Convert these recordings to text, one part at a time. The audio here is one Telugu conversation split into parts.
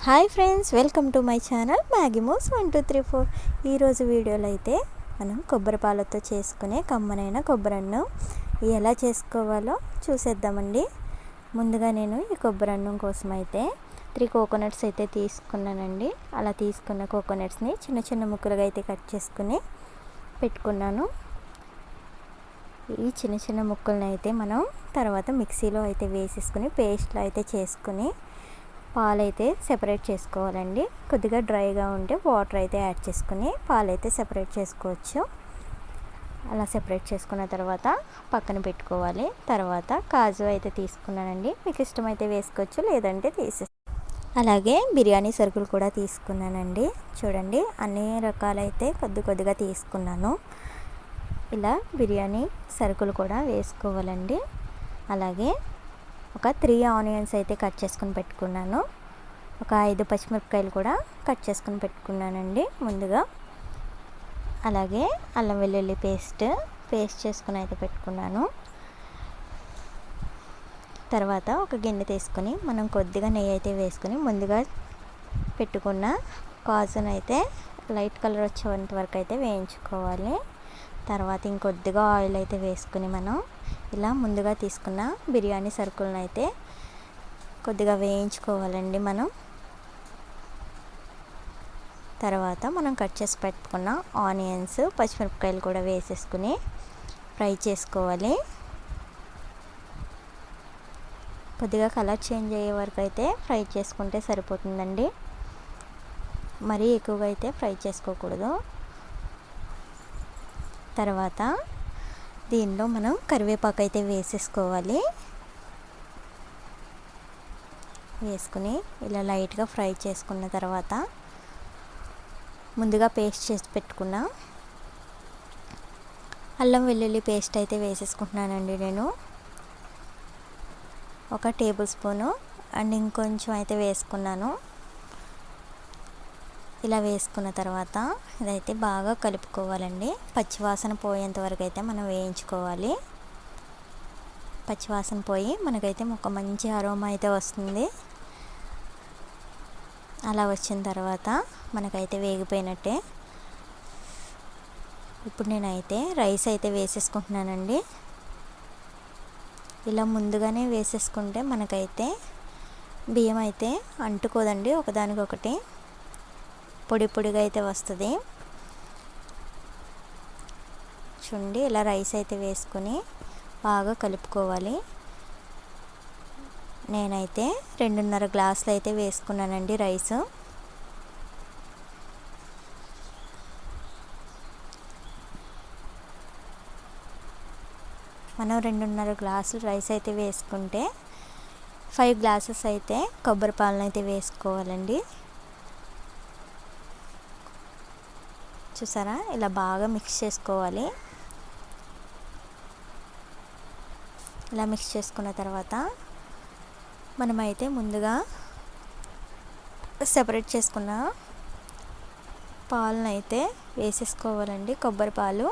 Hi friends, welcome to my channel Maggie Moss 1234. ఈరోజు వీడియోలో అయితే మనం కొబ్బరి పాలతో చేసుకునే కమ్మనైన కొబ్బరన్నం ఎలా చేసుకోవాలో చూసేద్దామండి. ముందుగా నేను ఈ కొబ్బరన్నం కోసం అయితే 3 కోకోనట్స్ అయితే తీసుకున్నానండి. అలా తీసుకున్న కోకోనట్స్ని చిన్న చిన్న ముక్కలుగా అయితే కట్ చేసుకుని పెట్టుకున్నాను. ఈ చిన్న చిన్న ముక్కలను అయితే మనం తర్వాత మిక్సీలో అయితే వేసేసుకుని పేస్ట్లో అయితే చేసుకుని పాలైతే సెపరేట్ చేసుకోవాలండి. కొద్దిగా డ్రైగా ఉంటే వాటర్ అయితే యాడ్ చేసుకుని పాలైతే సెపరేట్ చేసుకోవచ్చు. అలా సెపరేట్ చేసుకున్న తర్వాత పక్కన పెట్టుకోవాలి. తర్వాత కాజు అయితే తీసుకున్నానండి. మీకు ఇష్టమైతే వేసుకోవచ్చు, లేదంటే అలాగే బిర్యానీ సరుకులు కూడా తీసుకున్నానండి. చూడండి, అన్ని రకాలైతే కొద్దిగా తీసుకున్నాను. ఇలా బిర్యానీ సరుకులు కూడా వేసుకోవాలండి. అలాగే ఒక 3 ఆనియన్స్ అయితే కట్ చేసుకుని పెట్టుకున్నాను. ఒక 5 పచ్చిమిరపకాయలు కూడా కట్ చేసుకుని పెట్టుకున్నానండి ముందుగా. అలాగే అల్లం వెల్లుల్లి పేస్ట్ చేసుకుని అయితే పెట్టుకున్నాను. తర్వాత ఒక గిన్నె తీసుకొని మనం కొద్దిగా నెయ్యి అయితే వేసుకొని ముందుగా పెట్టుకున్న కాజును అయితే లైట్ కలర్ వచ్చేంత వరకు అయితే వేయించుకోవాలి. తర్వాత ఇంకొద్దిగా ఆయిల్ అయితే వేసుకుని మనం ఇలా ముందుగా తీసుకున్న బిర్యానీ సరుకులను అయితే కొద్దిగా వేయించుకోవాలండి. తర్వాత మనం కట్ చేసి పెట్టుకున్న ఆనియన్స్ పచ్చిమిరపకాయలు కూడా వేసేసుకుని ఫ్రై చేసుకోవాలి. కొద్దిగా కలర్ చేంజ్ అయ్యే వరకు అయితే ఫ్రై చేసుకుంటే సరిపోతుందండి. మరీ ఎక్కువగా అయితే ఫ్రై చేసుకోకూడదు. తర్వాత దీనిలో మనం కరివేపాకు అయితే వేసేసుకోవాలి. వేసుకుని ఇలా లైట్గా ఫ్రై చేసుకున్న తర్వాత ముందుగా పేస్ట్ చేసి పెట్టుకున్న అల్లం వెల్లుల్లి పేస్ట్ అయితే వేసేసుకుంటున్నానండి. నేను ఒక టేబుల్ స్పూను అండ్ ఇంకొంచెం అయితే వేసుకున్నాను. ఇలా వేసుకున్న తర్వాత ఇదైతే బాగా కలుపుకోవాలండి. పచ్చివాసన పోయేంత వరకు అయితే మనం వేయించుకోవాలి. పచ్చివాసన పోయి మనకైతే ఒక మంచి అరోమా అయితే వస్తుంది. అలా వచ్చిన తర్వాత మనకైతే వేగిపోయినట్టే. ఇప్పుడు నేనైతే రైస్ అయితే వేసేసుకుంటున్నానండి. ఇలా ముందుగానే వేసేసుకుంటే మనకైతే బియ్యం అయితే అంటుకోదండి, ఒకదానికొకటి పొడిగా అయితే వస్తుంది. చూడండి, ఇలా రైస్ అయితే వేసుకొని బాగా కలుపుకోవాలి. నేనైతే 2.5 గ్లాసులు అయితే వేసుకున్నానండి రైస్. మనం 2.5 గ్లాసులు రైస్ అయితే వేసుకుంటే 5 గ్లాసెస్ అయితే కొబ్బరి పాలను అయితే వేసుకోవాలండి. చూసారా, ఇలా బాగా మిక్స్ చేసుకోవాలి. ఇలా మిక్స్ చేసుకున్న తర్వాత మనమైతే ముందుగా సెపరేట్ చేసుకున్న పాలను అయితే వేసేసుకోవాలండి, కొబ్బరి పాలు.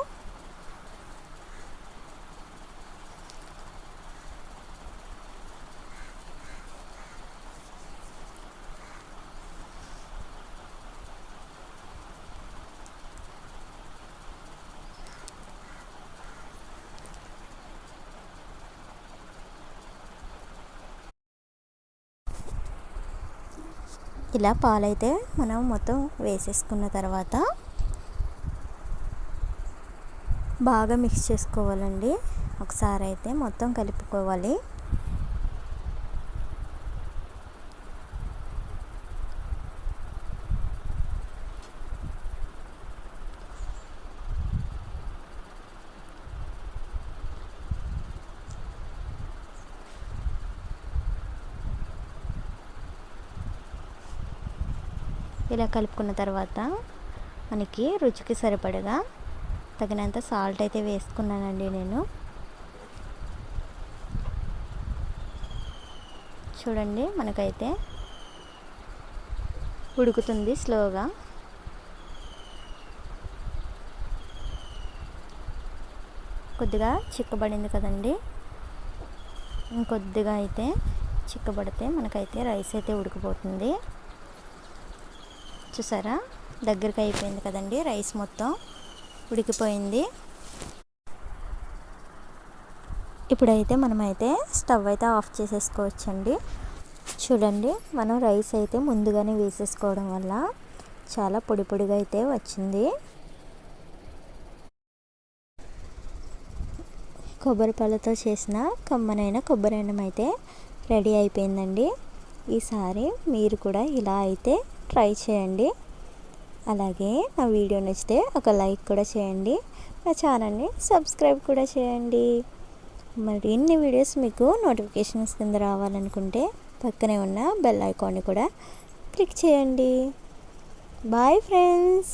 ఇలా పాలైతే మనం మొత్తం వేసేసుకున్న తర్వాత బాగా మిక్స్ చేసుకోవాలండి. ఒకసారి అయితే మొత్తం కలుపుకోవాలి. ఇలా కలుపుకున్న తర్వాత మనకి రుచికి సరిపడగా తగినంత సాల్ట్ అయితే వేసుకున్నానండి నేను. చూడండి, మనకైతే ఉడుకుతుంది స్లోగా. కొద్దిగా చిక్కబడింది కదండి, ఇంకొద్దిగా అయితే చిక్కబడితే మనకైతే రైస్ అయితే ఉడికిపోతుంది. చూసారా దగ్గరికి అయిపోయింది కదండి, రైస్ మొత్తం ఉడికిపోయింది. ఇప్పుడైతే మనమైతే స్టవ్ అయితే ఆఫ్ చేసేసుకోవచ్చండి. చూడండి, మనం రైస్ అయితే ముందుగానే వేసేసుకోవడం వల్ల చాలా పొడి పొడిగా అయితే వచ్చింది. కొబ్బరి పాలతో చేసిన కమ్మనైన కొబ్బరి అన్నం అయితే రెడీ అయిపోయిందండి. ఈసారి మీరు కూడా ఇలా అయితే ట్రై చేయండి. అలాగే నా వీడియో నచ్చితే ఒక లైక్ కూడా చేయండి, నా ఛానల్ని సబ్స్క్రైబ్ కూడా చేయండి. మరి ఇన్ని వీడియోస్ మీకు నోటిఫికేషన్స్ కింద రావాలనుకుంటే పక్కనే ఉన్న బెల్ ఐకాన్ని కూడా క్లిక్ చేయండి. Bye friends.